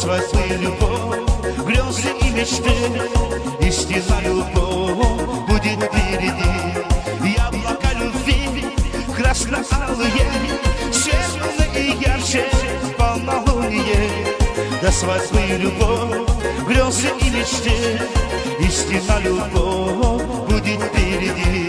свадьбы любовь, грезы и мечты, истинная любовь будет впереди. Яблоко любви, красно-алые, светлые и ярче полнолуние. До свадьбы любовь, грезы и мечты, истинная любовь будет впереди.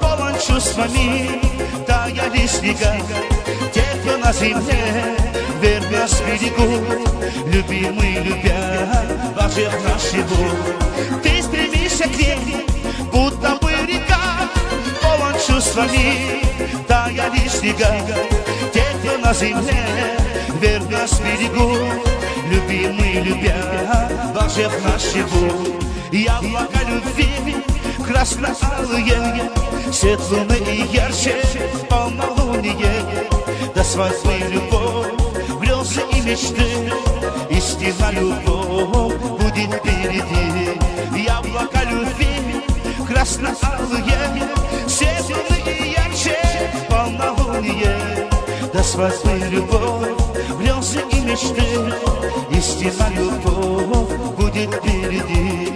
Полон чувствами, таяли снега. Те, кто на земле, вернешь к берегу, любимый, любя, вложив наш любовь. Ты стремишься к ней, будто бы река. Полон чувствами, таяли снега. Те, кто на земле, вернешь к берегу, любимый, любя, вложив наш любовь. Яблоко любви, красно-алые, светлые и ярче полнолуние. До свадьбы любовь, грезы и мечты, истинная любовь будет впереди. Яблоко любви, красно-алые, светлые и ярче полнолуние. До свадьбы любовь, грезы и мечты, истинная любовь будет впереди.